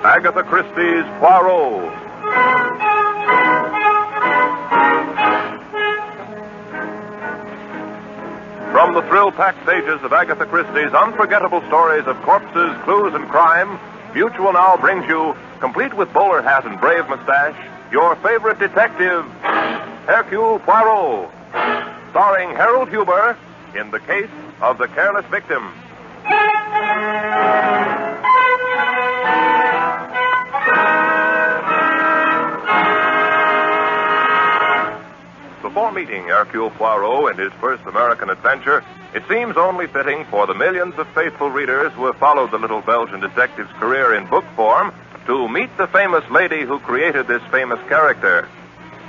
Agatha Christie's Poirot. From the thrill-packed pages of Agatha Christie's unforgettable stories of corpses, clues, and crime, Mutual now brings you, complete with bowler hat and brave mustache, your favorite detective, Hercule Poirot, starring Harold Huber in The Case of the Careless Victim. Before meeting Hercule Poirot and his first American adventure, it seems only fitting for the millions of faithful readers who have followed the little Belgian detective's career in book form to meet the famous lady who created this famous character.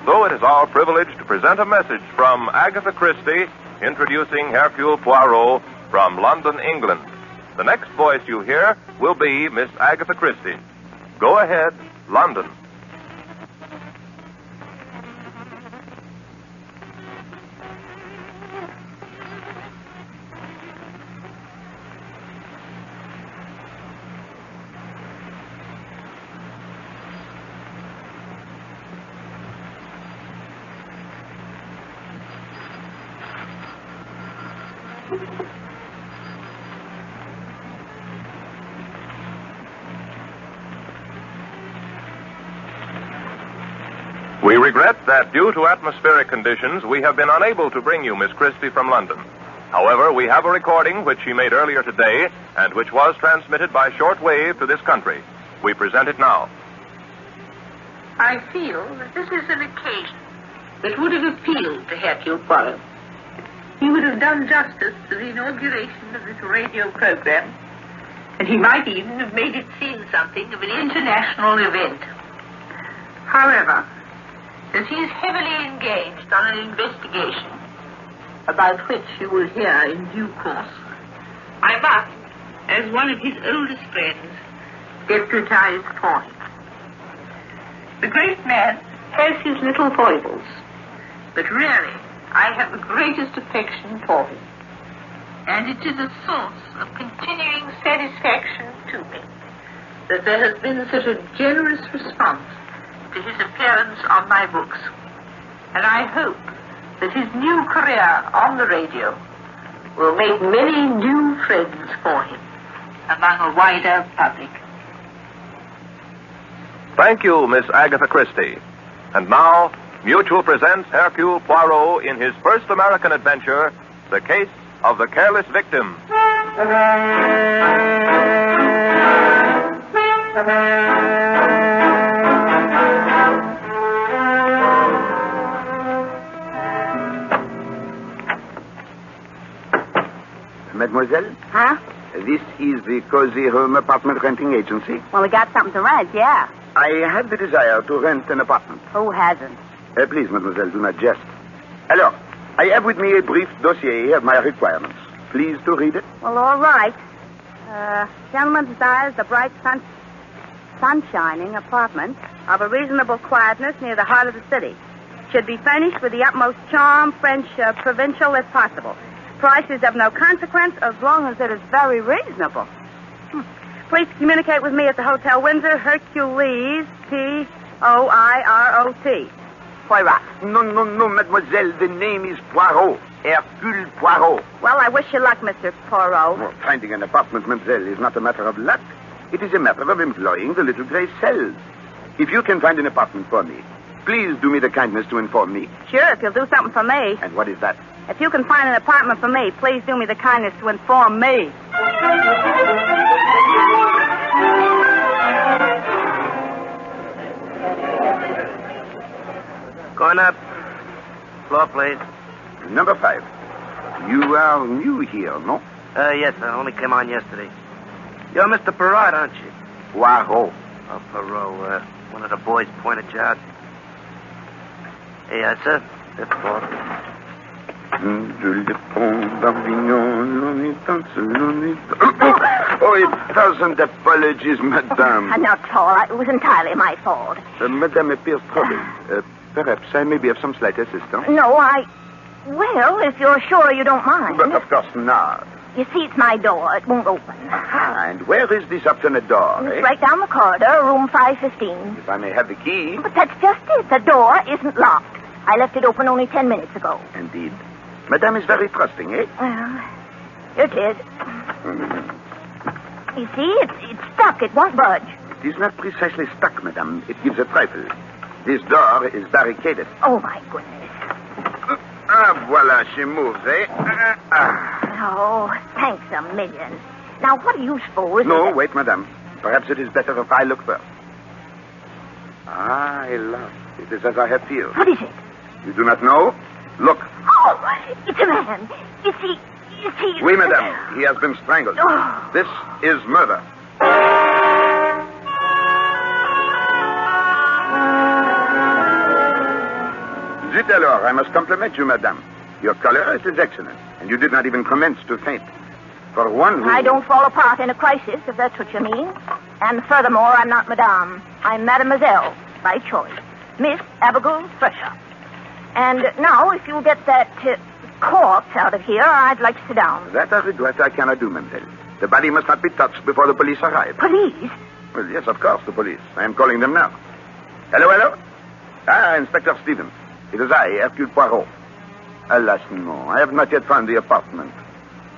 So it is our privilege to present a message from Agatha Christie introducing Hercule Poirot from London, England. The next voice you hear will be Miss Agatha Christie. Go ahead, London. We regret that due to atmospheric conditions, we have been unable to bring you Miss Christie from London. However, we have a recording which she made earlier today and which was transmitted by shortwave to this country. We present it now. I feel that this is an occasion that would have appealed to Hercule Poirot. He would have done justice to the inauguration of this radio program, and he might even have made it seem something of an international event. However, as he is heavily engaged on an investigation, about which you will hear in due course, I must, as one of his oldest friends, deputize for him. The great man has his little foibles, but really, I have the greatest affection for him, and it is a source of continuing satisfaction to me that there has been such a generous response to his appearance on my books, and I hope that his new career on the radio will make many new friends for him among a wider public. Thank you, Miss Agatha Christie. And now, Mutual presents Hercule Poirot in his first American adventure, The Case of the Careless Victim. Mademoiselle? Huh? This is the Cozy Home Apartment Renting Agency. Well, we got something to rent, yeah. I have the desire to rent an apartment. Who hasn't? Please, mademoiselle, do not jest. Alors, I have with me a brief dossier of my requirements. Please to read it. Well, all right. Gentleman desires the bright sunshining apartment of a reasonable quietness near the heart of the city. Should be furnished with the utmost charm, French, provincial, if possible. Price is of no consequence as long as it is very reasonable. Please communicate with me at the Hotel Windsor, Hercules, Poirot. Poirot. No, mademoiselle. The name is Poirot. Hercule Poirot. Well, I wish you luck, Mr. Poirot. Well, finding an apartment, mademoiselle, is not a matter of luck. It is a matter of employing the little gray cells. If you can find an apartment for me, please do me the kindness to inform me. Sure, if you'll do something for me. And what is that? If you can find an apartment for me, please do me the kindness to inform me. Going up. Floor, please. Number 5. You are new here, no? Yes, I only came on yesterday. You're Mr. Poirot, aren't you? Poirot. Oh, Poirot. One of the boys pointed you out. Yes, sir. Fifth floor. Oh, 1,000 apologies, madame. Not at all. It was entirely my fault. Madame appears troubled. Perhaps I may be of some slight assistance. No, Well, if you're sure you don't mind. But of course not. You see, it's my door. It won't open. Aha, and where is this obstinate door, It's right down the corridor, room 515. If I may have the key. But that's just it. The door isn't locked. I left it open only 10 minutes ago. Indeed. Madame is very trusting, eh? Well, it is. You see, it's stuck. It won't budge. It is not precisely stuck, madame. It gives a trifle. This door is barricaded. Oh, my goodness. Voila, she moves, eh? Oh, thanks a million. Now, what do you suppose? No, wait, madame. Perhaps it is better if I look first. Hélas. It is as I have feared. What is it? You do not know? Look. Oh, it's a man. You see... Oui, madame. He has been strangled. Oh. This is murder. Zut alors, I must compliment you, madame. Your color is excellent, and you did not even commence to faint. For one who... I don't fall apart in a crisis, if that's what you mean. And furthermore, I'm not madame. I'm mademoiselle, by choice. Miss Abigail Fresher. And now, if you'll get that corpse out of here, I'd like to sit down. That I regret I cannot do, mademoiselle. The body must not be touched before the police arrive. Police? Well, yes, of course, the police. I am calling them now. Hello? Inspector Stevens. It is I, Hercule Poirot. Alas, no. I have not yet found the apartment.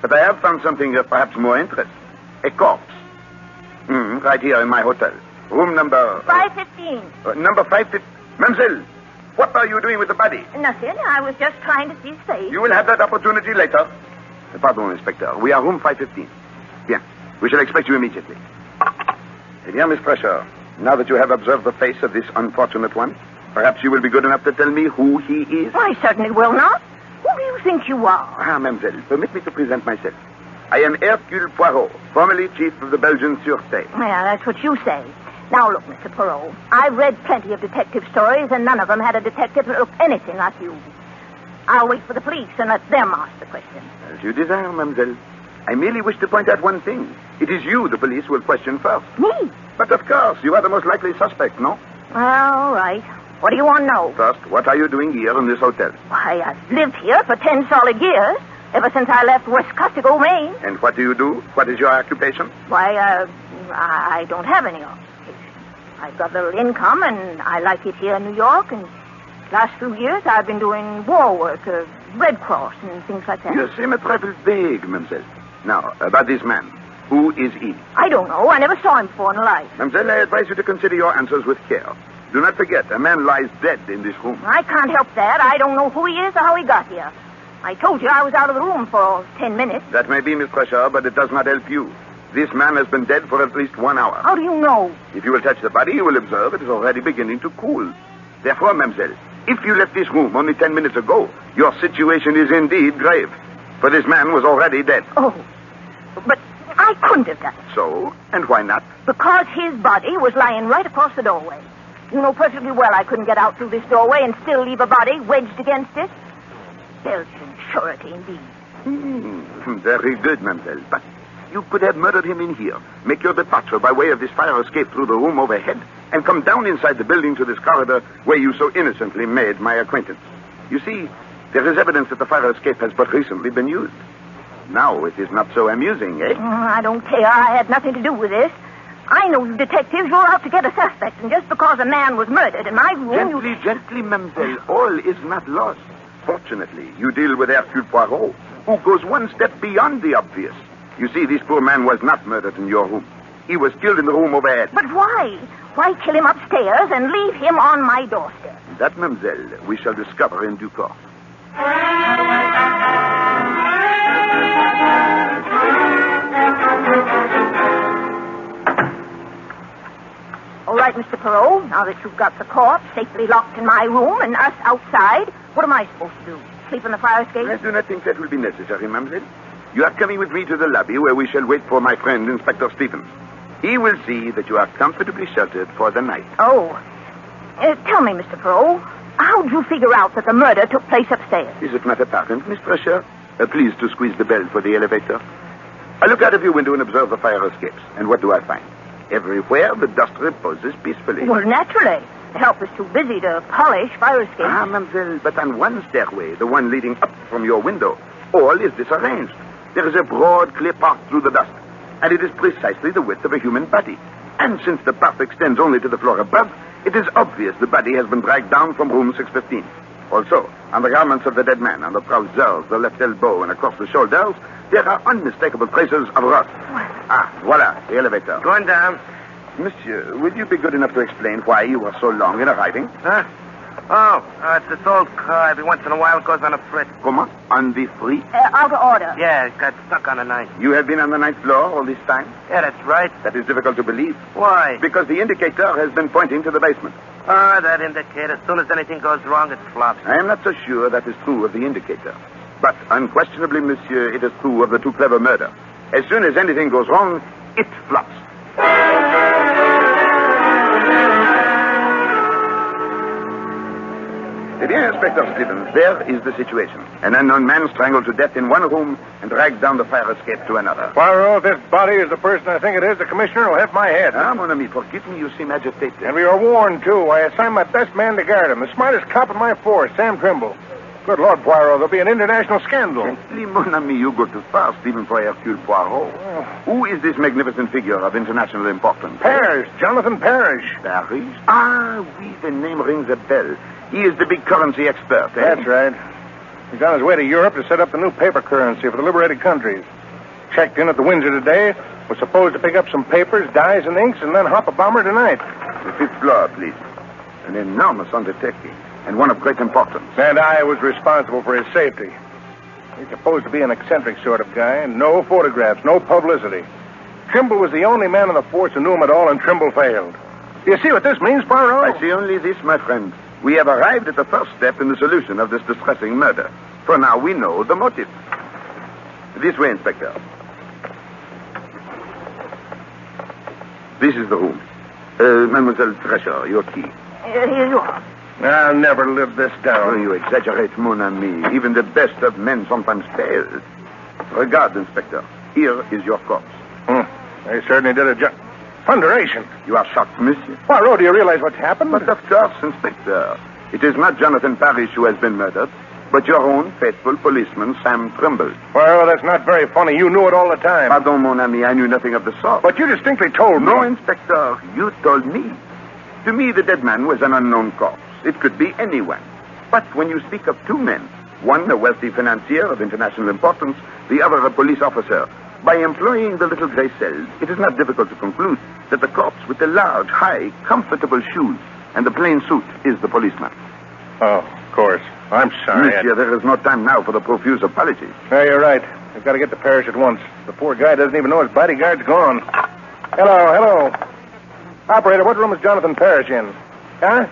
But I have found something of perhaps more interest. A corpse. Right here in my hotel. Room number... 515. Number 515. Mademoiselle, what are you doing with the body? Nothing. I was just trying to see his face. You will have that opportunity later. Pardon, Inspector. We are room 515. Bien. We shall expect you immediately. Eh bien, Miss Fresher, now that you have observed the face of this unfortunate one, perhaps you will be good enough to tell me who he is? I certainly will not. Who do you think you are? Mademoiselle, permit me to present myself. I am Hercule Poirot, formerly chief of the Belgian Sûreté. Yeah, that's what you say. Now, look, Mr. Poirot, I've read plenty of detective stories, and none of them had a detective that looked anything like you. I'll wait for the police and let them ask the question. As you desire, mademoiselle. I merely wish to point out one thing. It is you the police will question first. Me? But of course, you are the most likely suspect, no? All right. What do you want to know? First, what are you doing here in this hotel? Why, I've lived here for 10 solid years, ever since I left West Costigo, Maine. And what do you do? What is your occupation? Why, I don't have any occupation. I've got a little income, and I like it here in New York, and last few years I've been doing war work, Red Cross, and things like that. You seem a trifle vague, mademoiselle. Now, about this man. Who is he? I don't know. I never saw him before in life. Mademoiselle, I advise you to consider your answers with care. Do not forget, a man lies dead in this room. I can't help that. I don't know who he is or how he got here. I told you I was out of the room for 10 minutes. That may be, Miss Fresher, but it does not help you. This man has been dead for at least 1 hour. How do you know? If you will touch the body, you will observe it is already beginning to cool. Therefore, mademoiselle, if you left this room only 10 minutes ago, your situation is indeed grave. For this man was already dead. Oh, but I couldn't have done it. So? And why not? Because his body was lying right across the doorway. You know perfectly well I couldn't get out through this doorway and still leave a body wedged against it. Belgian surety, indeed. Very good, mademoiselle. But you could have murdered him in here, make your departure by way of this fire escape through the room overhead, and come down inside the building to this corridor where you so innocently made my acquaintance. You see, there is evidence that the fire escape has but recently been used. Now it is not so amusing, eh? I don't care. I had nothing to do with this. I know you detectives, you're out to get a suspect, and just because a man was murdered in my room... Gently, mademoiselle. All is not lost. Fortunately, you deal with Hercule Poirot, who goes one step beyond the obvious. You see, this poor man was not murdered in your room. He was killed in the room overhead. But why? Why kill him upstairs and leave him on my doorstep? That, mademoiselle, we shall discover in due course. All right, Mr. Poirot, now that you've got the corpse safely locked in my room and us outside, what am I supposed to do? Sleep in the fire escape? I do not think that will be necessary, mademoiselle. You are coming with me to the lobby where we shall wait for my friend, Inspector Stevens. He will see that you are comfortably sheltered for the night. Oh. Tell me, Mr. Poirot, how did you figure out that the murder took place upstairs? Is it not apparent, Miss Fresher? Please to squeeze the bell for the elevator. I look out of your window and observe the fire escapes. And what do I find? Everywhere the dust reposes peacefully. Well, naturally. The help is too busy to polish fire escapes. Ah, mademoiselle, but on one stairway, the one leading up from your window, all is disarranged. There is a broad, clear path through the dust, and it is precisely the width of a human body. And since the path extends only to the floor above, it is obvious the body has been dragged down from room 615. Also, on the garments of the dead man, on the trousers, the left elbow, and across the shoulders, there are unmistakable traces of rust. Ah, voila, the elevator. Going down. Monsieur, will you be good enough to explain why you were so long in arriving? Huh? Oh, it's this old car. Every once in a while it goes on a fritz. Comment? On the free? Out of order. Yeah, it got stuck on the ninth. You have been on the ninth floor all this time? Yeah, that's right. That is difficult to believe. Why? Because the indicator has been pointing to the basement. Ah, that indicator. As soon as anything goes wrong, it flops. I am not so sure that is true of the indicator. But unquestionably, monsieur, it is true of the too clever murder. As soon as anything goes wrong, it flops. Eh bien, Inspector Stevens, there is the situation. An unknown man strangled to death in one room and dragged down the fire escape to another. Poirot, if this body is the person I think it is, the commissioner will hit my head. Ah, mon ami, forgive me, you seem agitated. And we were warned, too. I assigned my best man to guard him, the smartest cop in my force, Sam Trimble. Good Lord, Poirot, there'll be an international scandal. Gently, mon ami, you go too fast, even for Hercule Poirot. Who is this magnificent figure of international importance? Parrish, Jonathan Parrish. Parrish? Ah, oui, the name rings a bell. He is the big currency expert, eh? That's right. He's on his way to Europe to set up the new paper currency for the liberated countries. Checked in at the Windsor today. Was supposed to pick up some papers, dyes, and inks, and then hop a bomber tonight. The fifth floor, please. An enormous undertaking, and one of great importance. And I was responsible for his safety. He's supposed to be an eccentric sort of guy, and no photographs, no publicity. Trimble was the only man in the force who knew him at all, and Trimble failed. Do you see what this means, Poirot? I see only this, my friend. We have arrived at the first step in the solution of this distressing murder. For now, we know the motive. This way, Inspector. This is the room. Mademoiselle Thresher, your key. Here you are. I'll never live this Oh, down. you exaggerate, mon ami. Even the best of men sometimes fail. Regard, Inspector. Here is your corpse. They certainly did a job. Thunderation. You are shocked, monsieur. Poirot, do you realize what's happened? But of course, Inspector. It is not Jonathan Parrish who has been murdered, but your own faithful policeman, Sam Trimble. Well, that's not very funny. You knew it all the time. Pardon, mon ami, I knew nothing of the sort. But you distinctly told me. No, Inspector, you told me. To me, the dead man was an unknown corpse. It could be anyone. But when you speak of two men, one a wealthy financier of international importance, the other a police officer, by employing the little gray cells, it is not difficult to conclude that the corpse with the large, high, comfortable shoes and the plain suit is the policeman. Oh, of course. I'm sorry. Monsieur, there is no time now for the profuse apologies. Yeah, you're right. We've got to get to Parrish at once. The poor guy doesn't even know his bodyguard's gone. Hello. Operator, what room is Jonathan Parrish in? Huh?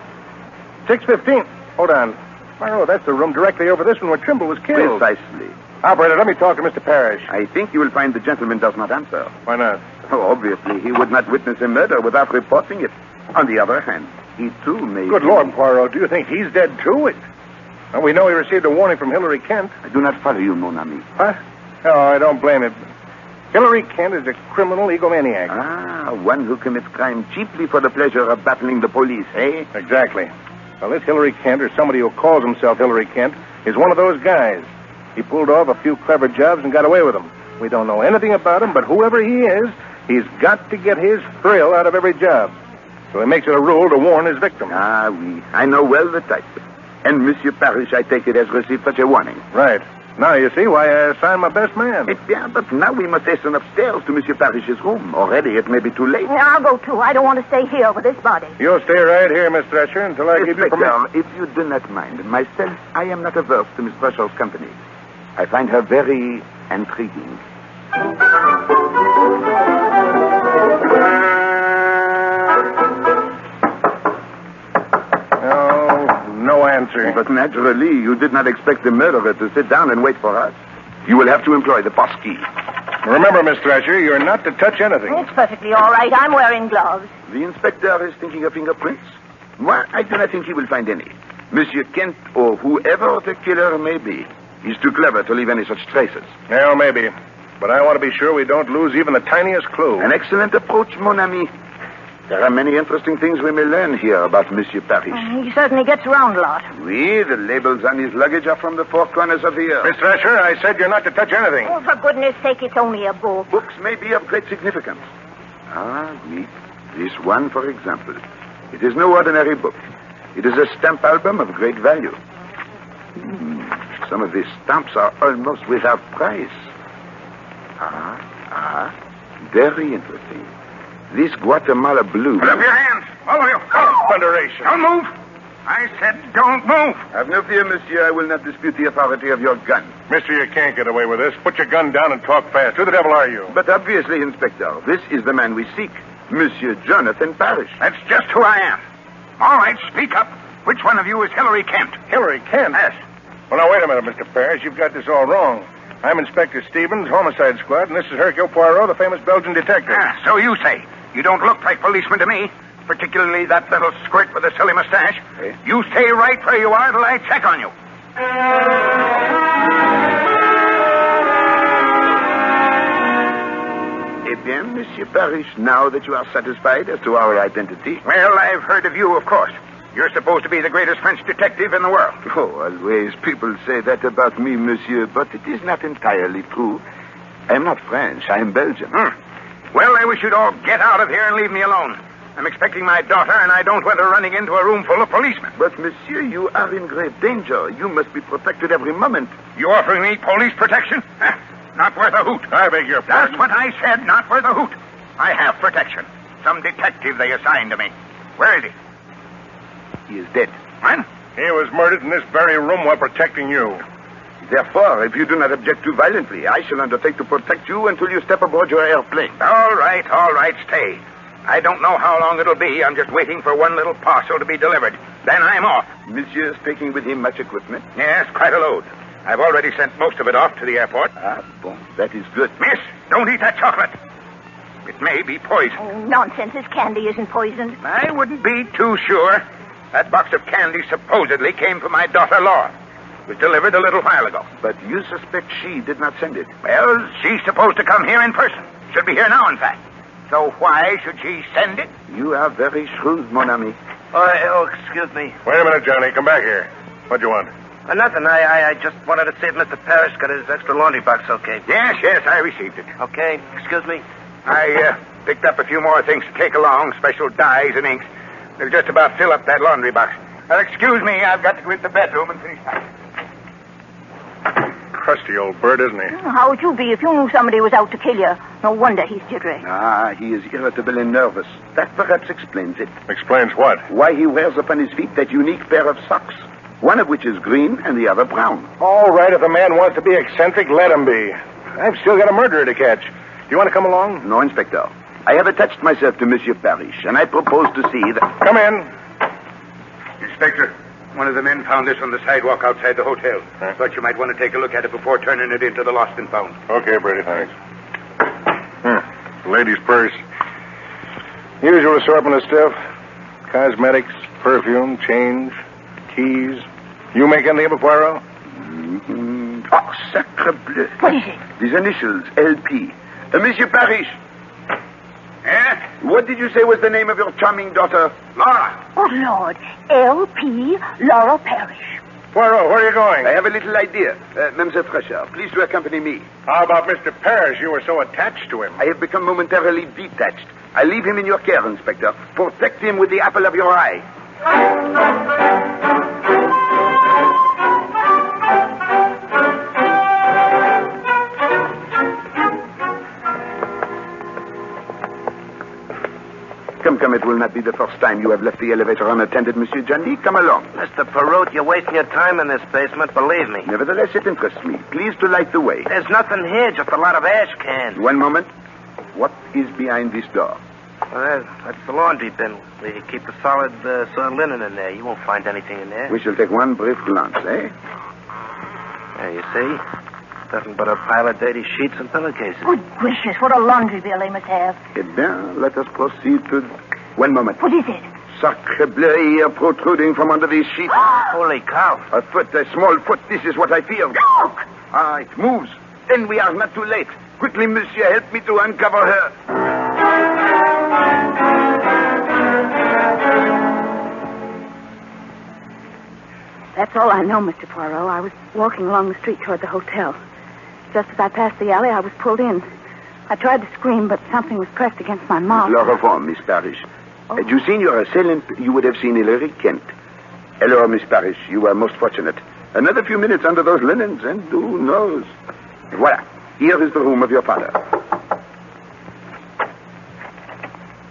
615. Hold on. Oh, that's the room directly over this one where Trimble was killed. Precisely. Operator, let me talk to Mr. Parrish. I think you will find the gentleman does not answer. Why not? Oh, obviously, he would not witness a murder without reporting it. On the other hand, he too may... Good Lord, Poirot, do you think he's dead too? Well, we know he received a warning from Hillary Kent. I do not follow you, mon ami. Huh? No, I don't blame him. Hillary Kent is a criminal egomaniac. Ah, one who commits crime chiefly for the pleasure of battling the police, eh? Exactly. Well, this Hillary Kent, or somebody who calls himself Hillary Kent, is one of those guys. He pulled off a few clever jobs and got away with them. We don't know anything about him, but whoever he is, he's got to get his thrill out of every job. So he makes it a rule to warn his victim. Ah, oui. I know well the type. And Monsieur Parrish, I take it, has received such a warning. Right. Now you see why I assigned my best man. Eh bien, but now we must hasten upstairs to Monsieur Parrish's room. Already it may be too late. Yeah, I'll go too. I don't want to stay here with this body. You'll stay right here, Miss Thresher, until I give you permission. Inspector, if you do not mind, myself, I am not averse to Miss Thresher's company. I find her very intriguing. No answer. But naturally, you did not expect the murderer to sit down and wait for us. You will have to employ the pass key. Remember, Miss Thresher, you're not to touch anything. It's perfectly all right. I'm wearing gloves. The inspector is thinking of fingerprints. Moi, I do not think he will find any. Monsieur Kent, or whoever the killer may be, is too clever to leave any such traces. Well, maybe. But I want to be sure we don't lose even the tiniest clue. An excellent approach, mon ami. There are many interesting things we may learn here about Monsieur Parrish. He certainly gets around a lot. Oui, the labels on his luggage are from the four corners of the earth. Miss Thresher, I said you're not to touch anything. Oh, for goodness sake, it's only a book. Books may be of great significance. Ah, oui. This one, for example. It is no ordinary book. It is a stamp album of great value. Some of these stamps are almost without price. Very interesting. This Guatemala blue. Put up your hands, all of you. Thunderation. Don't move. I said don't move. Have no fear, monsieur. I will not dispute the authority of your gun. Mister, you can't get away with this. Put your gun down and talk fast. Who the devil are you? But obviously, Inspector, this is the man we seek. Monsieur Jonathan Parrish. That's just who I am. All right, speak up. Which one of you is Hillary Kent? Hillary Kent? Yes. Well, now, wait a minute, Mr. Parrish. You've got this all wrong. I'm Inspector Stevens, Homicide Squad, and this is Hercule Poirot, the famous Belgian detective. So you say. You don't look like policemen to me, particularly that little squirt with a silly mustache. Eh? You stay right where you are till I check on you. Eh bien, Monsieur Parrish, now that you are satisfied as to our identity. Well, I've heard of you, of course. You're supposed to be the greatest French detective in the world. Oh, always people say that about me, monsieur, but it is not entirely true. I am not French. I am Belgian. Well, I wish you'd all get out of here and leave me alone. I'm expecting my daughter, and I don't want her running into a room full of policemen. But, monsieur, you are in grave danger. You must be protected every moment. You offering me police protection? Not worth a hoot. I beg your pardon. That's what I said, not worth a hoot. I have protection. Some detective they assigned to me. Where is he? He is dead. What? He was murdered in this very room while protecting you. Therefore, if you do not object too violently, I shall undertake to protect you until you step aboard your airplane. All right, stay. I don't know how long it'll be. I'm just waiting for one little parcel to be delivered. Then I'm off. Monsieur is taking with him much equipment? Yes, quite a load. I've already sent most of it off to the airport. Ah, bon, that is good. Miss, don't eat that chocolate. It may be poison. Oh, nonsense. This candy isn't poisoned. I wouldn't be too sure. That box of candy supposedly came from my daughter, Laura. It was delivered a little while ago. But you suspect she did not send it? Well, she's supposed to come here in person. Should be here now, in fact. So why should she send it? You are very shrewd, mon ami. Oh, excuse me. Wait a minute, Johnny. Come back here. What do you want? Nothing. I just wanted to see if Mr. Parrish got his extra laundry box okay. Yes, I received it. Okay, excuse me. I picked up a few more things to take along, special dyes and inks. They'll just about fill up that laundry box. Excuse me, I've got to go into the bedroom and finish packing. Crusty old bird, isn't he? How would you be if you knew somebody was out to kill you? No wonder he's jittery. Ah, he is irritable and nervous. That perhaps explains it. Explains what? Why he wears upon his feet that unique pair of socks. One of which is green and the other brown. All right, if a man wants to be eccentric, let him be. I've still got a murderer to catch. Do you want to come along? No, Inspector. I have attached myself to Monsieur Parrish, and I propose to see that... Come in. Inspector, one of the men found this on the sidewalk outside the hotel. Thought you might want to take a look at it before turning it into the lost and found. Okay, Brady, thanks. Lady's purse. Usual assortment of stuff. Cosmetics, perfume, change, keys. You make anything of it, Poirot? Oh, sacre bleu. What is it? These initials, LP. Monsieur Parrish. Eh? What did you say was the name of your charming daughter? Laura. Oh, Lord. L.P. Laura Parrish. Poirot, where are you going? I have a little idea. Mademoiselle Thresher, please to accompany me. How about Mr. Parrish? You were so attached to him. I have become momentarily detached. I leave him in your care, Inspector. Protect him with the apple of your eye. Come, it will not be the first time you have left the elevator unattended, Monsieur Johnny. Come along. Mr. Poirot, you're wasting your time in this basement, believe me. Nevertheless, it interests me. Please to light the way. There's nothing here, just a lot of ash cans. One moment. What is behind this door? That's the laundry bin. We keep the solid linen in there. You won't find anything in there. We shall take one brief glance, eh? There, you see? Nothing but a pile of dirty sheets and pillowcases. Good gracious, what a laundry bill they must have. Eh bien, let us proceed to... One moment. What is it? Sacre bleu, here protruding from under these sheets. Holy cow. A foot, a small foot. This is what I fear. Look! Ah, it moves. Then we are not too late. Quickly, monsieur, help me to uncover her. That's all I know, Mr. Poirot. I was walking along the street toward the hotel. Just as I passed the alley, I was pulled in. I tried to scream, but something was pressed against my mouth. Chloroform, Miss Parrish. Had you seen your assailant, you would have seen Hilary Kent. Hello, Miss Parrish. You are most fortunate. Another few minutes under those linens, and who knows? Voila. Here is the room of your father.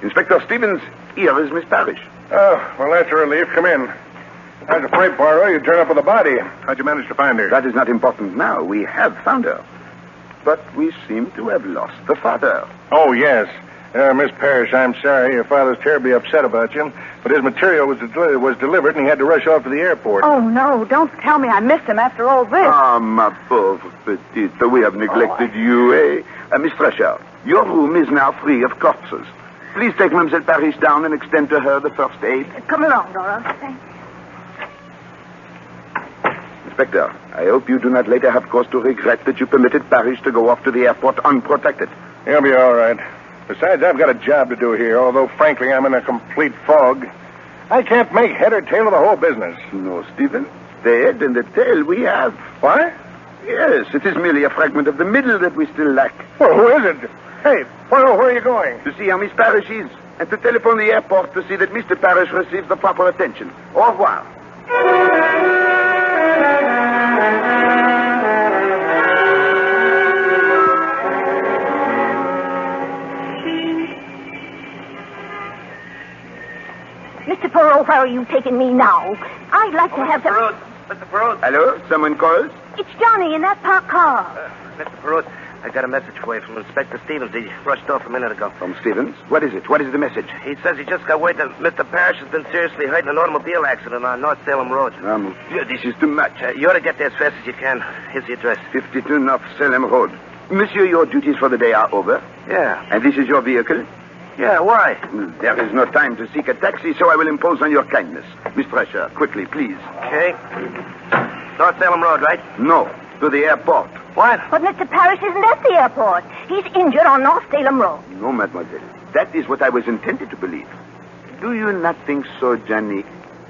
Inspector Stevens, here is Miss Parrish. Oh, well, that's a relief. Come in. I was afraid, Poirot, you'd turn up with a body. How'd you manage to find her? That is not important now. We have found her. But we seem to have lost the father. Oh, yes. Miss Parrish, I'm sorry. Your father's terribly upset about you. But his material was delivered, and he had to rush off to the airport. Oh, no. Don't tell me I missed him after all this. Ah, ma pauvre petite. We have neglected you, eh? Miss Thresher, your room is now free of corpses. Please take Mademoiselle Parrish down and extend to her the first aid. Come along, Dora. Thank you. Inspector, I hope you do not later have cause to regret that you permitted Parrish to go off to the airport unprotected. He'll be all right. Besides, I've got a job to do here, although, frankly, I'm in a complete fog. I can't make head or tail of the whole business. No, Stephen. The head and the tail we have. What? Yes, it is merely a fragment of the middle that we still lack. Well, who is it? Hey, Poirot, where are you going? To see how Miss Parrish is, and to telephone the airport to see that Mr. Parrish receives the proper attention. Au revoir. Mr. Poirot, where are you taking me now? I'd like to have some... Mr. Poirot. Hello? Someone calls? It's Johnny in that parked car. Mr. Poirot, I got a message for you from Inspector Stevens. He rushed off a minute ago. From Stevens? What is it? What is the message? He says he just got word that Mr. Parrish has been seriously hurt in an automobile accident on North Salem Road. This is too much. You ought to get there as fast as you can. Here's the address. 52 North Salem Road. Monsieur, your duties for the day are over. Yeah. And this is your vehicle? Yeah, why? There is no time to seek a taxi, so I will impose on your kindness. Miss Thresher, quickly, please. Okay. North Salem Road, right? No, to the airport. What? But Mr. Parrish isn't at the airport. He's injured on North Salem Road. No, mademoiselle. That is what I was intended to believe. Do you not think so, Johnny?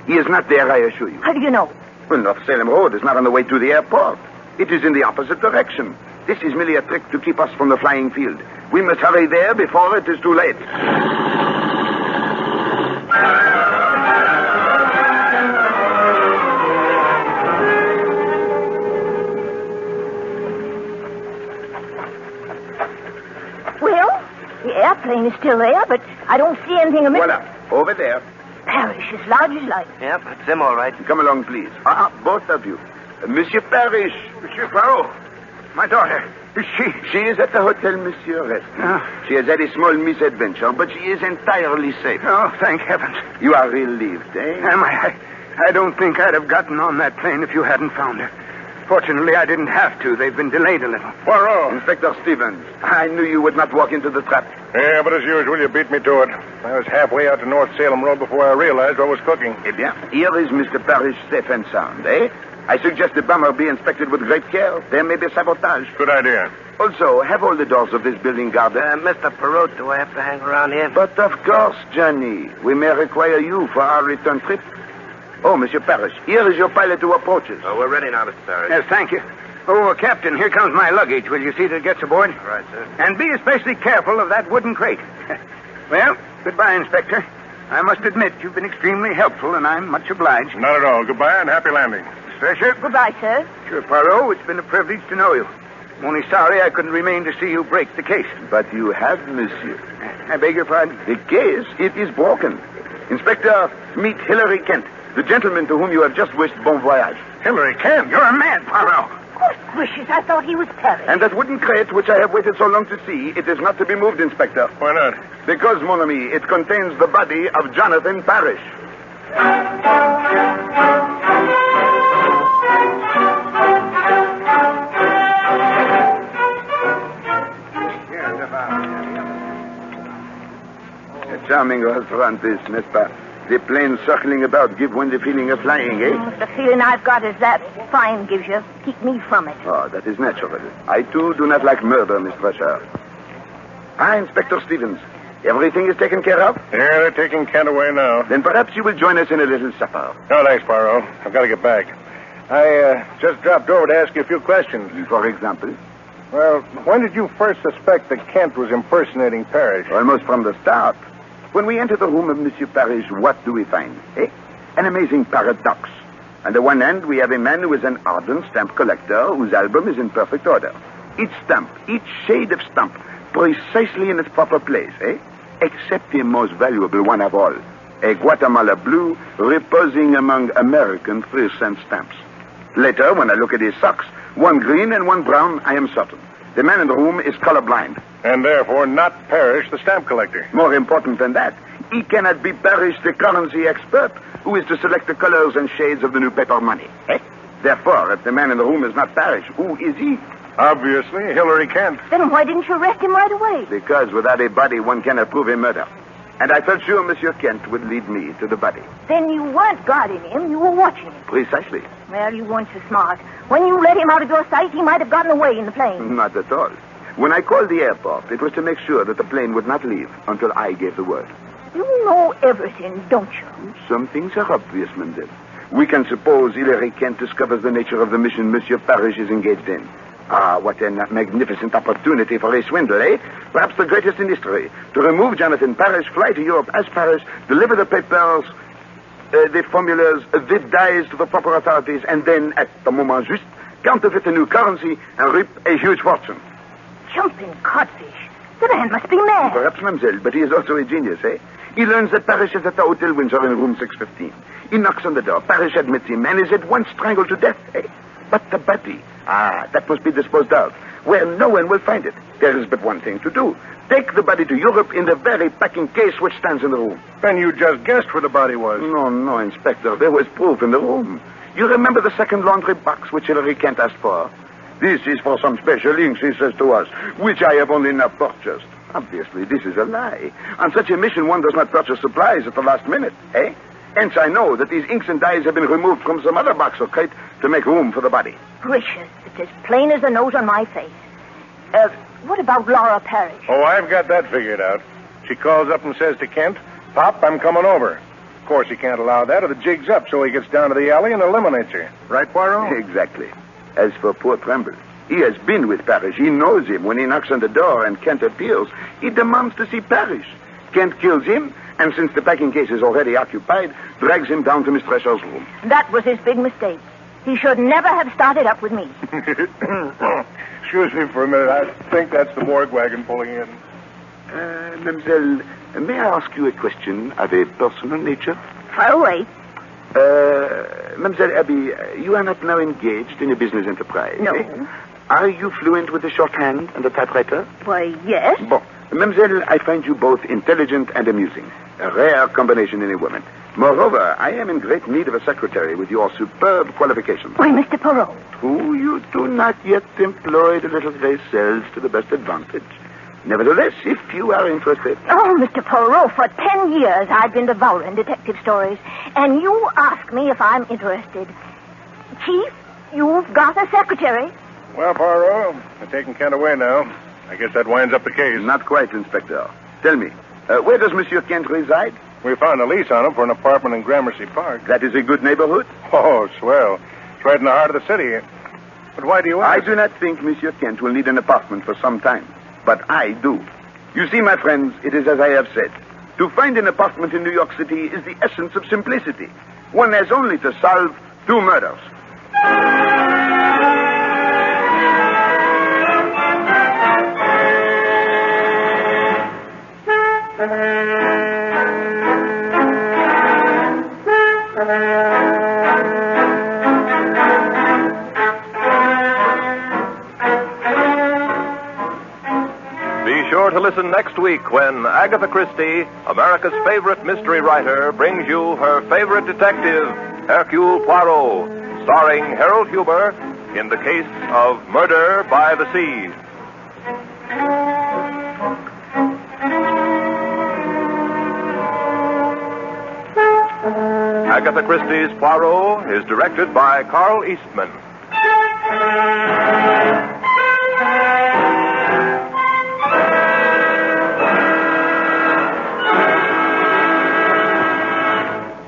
He is not there, I assure you. How do you know? Well, North Salem Road is not on the way to the airport. It is in the opposite direction. This is merely a trick to keep us from the flying field. We must hurry there before it is too late. Well, the airplane is still there, but I don't see anything amiss. Voila, over there. Parrish, as large as life. Yep, it's him all right. Come along, please. Both of you. Monsieur Parrish. Monsieur Poirot, my daughter, is she? She is at the hotel, Monsieur Rest. She has had a small misadventure, but she is entirely safe. Oh, thank heavens. You are relieved, eh? Am I? I don't think I'd have gotten on that plane if you hadn't found her. Fortunately, I didn't have to. They've been delayed a little. Poirot. Inspector Stevens, I knew you would not walk into the trap. Yeah, but as usual, you beat me to it. I was halfway out to North Salem Road before I realized what was cooking. Eh bien, here is Mr. Parrish safe and sound, eh? I suggest the bomber be inspected with great care. There may be sabotage. Good idea. Also, have all the doors of this building guarded. Mr. Poirot, do I have to hang around here? But of course, Johnny. We may require you for our return trip. Oh, Monsieur Parrish, here is your pilot who approaches. Oh, we're ready now, Mr. Parrish. Yes, thank you. Oh, Captain, here comes my luggage. Will you see that it gets aboard? All right, sir. And be especially careful of that wooden crate. Well, goodbye, Inspector. I must admit you've been extremely helpful, and I'm much obliged. Not at all. Goodbye and happy landing. Thresher? Goodbye, sir. Sure, Poirot, it's been a privilege to know you. I'm only sorry I couldn't remain to see you break the case. But you have, Monsieur. I beg your pardon? The case, it is broken. Inspector, meet Hilary Kent, the gentleman to whom you have just wished bon voyage. Hilary Kent. You're a man, Poirot. Good gracious, I thought he was Parrish. And that wooden crate, which I have waited so long to see, it is not to be moved, Inspector. Why not? Because, mon ami, it contains the body of Jonathan Parrish. A charming restaurant, this, n'est-ce pas? The planes circling about give one the feeling of flying, eh? The feeling I've got is that fine gives you. Keep me from it. Oh, that is natural. I, too, do not like murder, Miss Thresher. Inspector Stevens. Everything is taken care of? Yeah, they're taking Kent away now. Then perhaps you will join us in a little supper. No, thanks, Poirot. I've got to get back. I just dropped over to ask you a few questions. For example? Well, when did you first suspect that Kent was impersonating Parrish? Almost from the start. When we enter the room of Monsieur Parrish, what do we find? An amazing paradox. On the one hand, we have a man who is an ardent stamp collector whose album is in perfect order. Each stamp, each shade of stamp, precisely in its proper place, except the most valuable one of all, a Guatemala blue reposing among American 3-cent stamps. Later, when I look at his socks, one green and one brown, I am certain. The man in the room is colorblind. And therefore not Parrish, the stamp collector. More important than that, he cannot be Parrish, the currency expert, who is to select the colors and shades of the new paper money. Therefore, if the man in the room is not Parrish, who is he? Obviously, Hillary Kent. Then why didn't you arrest him right away? Because without a body, one cannot prove a murder. And I felt sure Monsieur Kent would lead me to the body. Then you weren't guarding him, you were watching him. Precisely. Well, you weren't so smart. When you let him out of your sight, he might have gotten away in the plane. Not at all. When I called the airport, it was to make sure that the plane would not leave until I gave the word. You know everything, don't you? Some things are obvious, Mademoiselle. We can suppose Hillary Kent discovers the nature of the mission Monsieur Parrish is engaged in. Ah, what a magnificent opportunity for a swindle, Perhaps the greatest in history. To remove Jonathan Parrish, fly to Europe as Parrish, deliver the papers, the formulas, the dies to the proper authorities, and then, at the moment juste, counterfeit a new currency and reap a huge fortune. Jumping codfish. The man must be mad. Perhaps, mademoiselle, but he is also a genius, He learns that Parrish is at the Hotel Windsor in room 615. He knocks on the door. Parrish admits him and is at once strangled to death, But the body, that must be disposed of, where no one will find it. There is but one thing to do. Take the body to Europe in the very packing case which stands in the room. Then you just guessed where the body was. No, Inspector. There was proof in the room. You remember the second laundry box which Hillary Kent asked for? This is for some special inks, he says to us, which I have only now purchased. Obviously, this is a lie. On such a mission, one does not purchase supplies at the last minute, Hence, I know that these inks and dyes have been removed from some other box or crate to make room for the body. Gracious, it's as plain as the nose on my face. What about Laura Parrish? Oh, I've got that figured out. She calls up and says to Kent, "Pop, I'm coming over." Of course, he can't allow that or the jig's up, so he gets down to the alley and eliminates her. Right, Poirot? Exactly. As for poor Tremble, he has been with Parrish. He knows him. When he knocks on the door and Kent appears, he demands to see Parrish. Kent kills him, and since the packing case is already occupied, drags him down to Miss Thresher's room. That was his big mistake. He should never have started up with me. Excuse me for a minute. I think that's the morgue wagon pulling in. Mademoiselle, may I ask you a question of a personal nature? Far away. Mademoiselle Abby, you are not now engaged in a business enterprise, No. Are you fluent with the shorthand and the typewriter? Why, yes. Bon. Mademoiselle, I find you both intelligent and amusing. A rare combination in a woman. Moreover, I am in great need of a secretary with your superb qualifications. Why, Mr. Poirot. Who you do not yet employ the little gray cells to the best advantage. Nevertheless, if you are interested... Oh, Mr. Poirot, for 10 years I've been devouring detective stories, and you ask me if I'm interested. Chief, you've got a secretary. Well, Poirot, they're taking Kent away now. I guess that winds up the case. Not quite, Inspector. Tell me, where does Monsieur Kent reside? We found a lease on him for an apartment in Gramercy Park. That is a good neighborhood? Oh, swell. It's right in the heart of the city. But why do you ask? I do not think Monsieur Kent will need an apartment for some time. But I do. You see, my friends, it is as I have said. To find an apartment in New York City is the essence of simplicity. One has only to solve 2 murders. Be sure to listen next week when Agatha Christie, America's favorite mystery writer, brings you her favorite detective, Hercule Poirot, starring Harold Huber in the case of Murder by the Sea. Agatha Christie's Poirot is directed by Carl Eastman.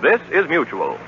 This is Mutual.